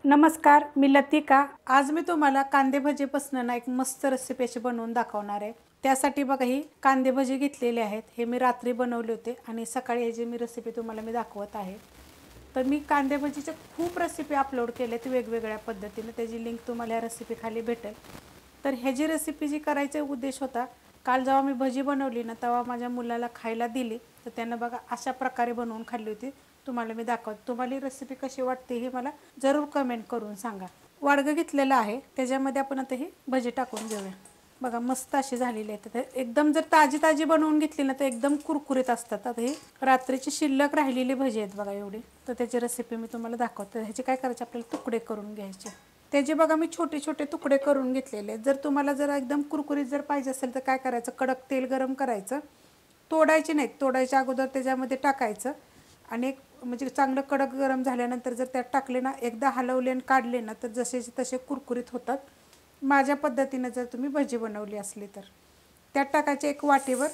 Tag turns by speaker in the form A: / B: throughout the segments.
A: नमस्कार, मी लतिका। आज मी तुम्हाला कांदे भजीपासून एक मस्त रेसिपी बनवून दाखवणार आहे। त्यासाठी बघा ही कांदे भजी घेतलेले आहेत। हे मी रात्री बनवले होते आणि सकाळी ह्याची मी रेसिपी तुम्हाला दाखवत आहे। तर मी कांदे भजीचे खूप रेसिपी अपलोड केलेत वेगवेगळ्या पद्धतीने, त्याची लिंक तुम्हाला या रेसिपी खाली भेटेल। तर ह्याची रेसिपी जी करायचा उद्देश होता, काल जेव्हा मी भजी बनवली ना तेव्हा माझ्या मुलाला खायला दिली, तर त्याने बघा अशा प्रकारे बनवून खाल्ली होती। तुम्हाला मी दाखवते। तुम्हाला ही रेसिपी कशी वाटते हे मला जरूर कमेंट करून सांगा। वाडगं घेतलेलं आहे, त्याच्यामध्ये आपण आता ही भजी टाकून घेऊया। बघा मस्त अशी झालेली आहे। तर एकदम जर ताजी ताजी बनवून घेतली ना तर एकदम कुरकुरीत असतात। आता ही रात्रीची शिल्लक राहिलेली भजी आहेत बघा एवढी। तर त्याची रेसिपी मी तुम्हाला दाखवते। ह्याचे काय करायचे, आपल्याला तुकडे करून घ्यायचे। त्याचे बघा मी छोटे छोटे तुकडे करून घेतलेले आहेत। जर तुम्हाला जर एकदम कुरकुरीत जर पाहिजे असेल तर काय करायचं, कडक तेल गरम करायचं, तोडायचे नाहीत, तोडायच्या अगोदर त्याच्यामध्ये टाकायचं आणि म्हणजे चांगलं कडक गरम झाल्यानंतर जर त्यात टाकले ना, एकदा हलवले आणि काढले ना तर जसे तसे कुरकुरीत होतात। माझ्या पद्धतीने जर तुम्ही भजी बनवली असली तर त्यात टाकायचे एक वाटीवर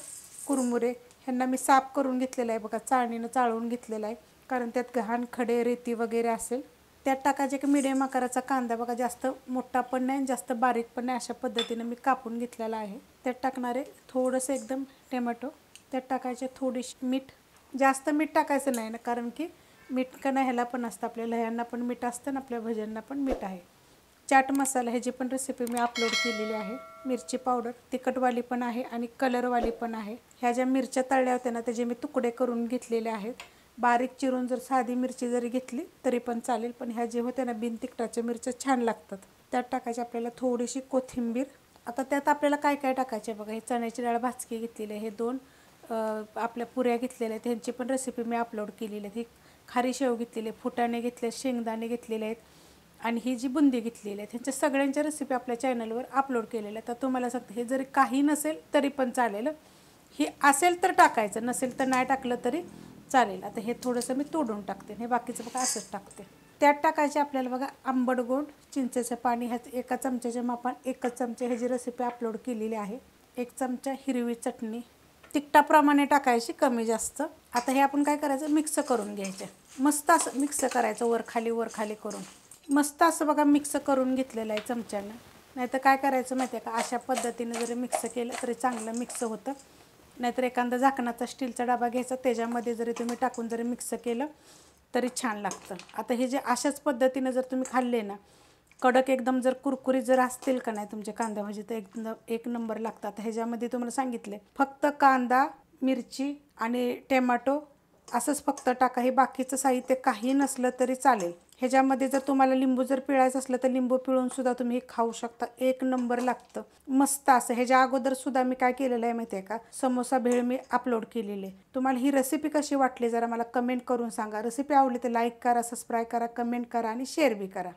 A: कुरमुरे। ह्यांना मी साफ करून घेतलेलं आहे बघा, चाळणीनं चाळून घेतलेलं आहे, कारण त्यात घाण खडे रेती वगैरे असेल। त्यात टाकायचे एक मिडियम आकाराचा कांदा बघा, जास्त मोठा पण नाही जास्त बारीक पण नाही, अशा पद्धतीने मी कापून घेतलेला आहे। त्यात टाकणारे थोडंसं एकदम टोमॅटो, त्यात टाकायचे थोडीशी मीठ, जास्त मीठ टाकायचं नाही ना, कारण की मीठ का नाही ह्याला पण असतं, आपल्याला ह्यांना पण मीठ असतं ना, आपल्या भज्यांना पण मीठ आहे। चाट मसाला ह्याची पण रेसिपी मी अपलोड केलेली आहे। मिरची पावडर तिखटवाली पण आहे आणि कलरवाली पण आहे। ह्या ज्या मिरच्या तळल्या होत्या ना त्याचे मी तुकडे करून घेतलेले आहेत। बारीक चिरून जर साधी मिरची जरी घेतली तरी पण चालेल, पण ह्या जे होत्या ना बिन तिखटाच्या मिरच्या छान लागतात। त्यात टाकायची आपल्याला थोडीशी कोथिंबीर। आता त्यात आपल्याला काय काय टाकायचे बघा, हे चण्याची डाळ भाजकी घेतलेली आहे, हे दोन आपल्या पुऱ्या घेतलेल्या आहेत, ह्यांची पण रेसिपी मी अपलोड केलेली आहे। ही खारी शेव घेतलेली आहे, फुटाणे घेतले, शेंगदाणे घेतलेले आहेत आणि ही जी बुंदी घेतलेली आहे, ह्यांच्या सगळ्यांच्या रेसिपी आपल्या चॅनलवर अपलोड केलेल्या आहेत। तर तुम्हाला सांगते, हे जरी काही नसेल तरी पण चालेल, ही असेल तर टाकायचं, नसेल तर नाही टाकलं तरी चालेल। आता हे थोडंसं मी तोडून टाकते, हे बाकीचं बघा असंच टाकते। त्यात टाकायचे आपल्याला बघा आंबट गोड चिंचेचं पाणी, ह्याच एका चमच्याच्या मापान एकच चमचा ह्याची रेसिपी अपलोड केलेली आहे। एक चमचा हिरवी चटणी, तिखटाप्रमाणे टाकायची कमी जास्त। आता हे आपण काय करायचं, मिक्स करून घ्यायचं, मस्त असं मिक्स करायचं, वर खाली करून मस्त असं बघा मिक्स करून घेतलेलं आहे चमच्यानं। नाहीतर काय करायचं माहिती आहे का, अशा पद्धतीने जरी मिक्स केलं तरी चांगलं मिक्स होतं। नाहीतर एखादा झाकणाचा स्टीलचा डबा घ्यायचा, त्याच्यामध्ये जरी तुम्ही टाकून जरी मिक्स केलं तरी छान लागतं। आता हे जे अशाच पद्धतीने जर तुम्ही खाल्ले ना, कडक एकदम जर कुरकुरीत जर असतील का नाही तुमचे कांदा भजी, तर एकदम एक नंबर लागतात। ह्याच्यामध्ये तुम्हाला सांगितले फक्त कांदा, मिरची आणि टोमॅटो असंच फक्त टाका, हे बाकीचं साहित्य काही नसलं तरी चालेल। ह्याच्यामध्ये जर तुम्हाला लिंबू जर पिळायचं असलं तर लिंबू पिळून सुद्धा तुम्ही हे खाऊ शकता, एक नंबर लागतं मस्त असं। ह्याच्या अगोदर सुद्धा मी काय केलेलं आहे माहिती आहे का, समोसा भेळ मी अपलोड केलेली आहे। तुम्हाला ही रेसिपी कशी वाटली जरा मला कमेंट करून सांगा। रेसिपी आवडली तर लाईक करा, सबस्क्राईब करा, कमेंट करा आणि शेअर बी करा।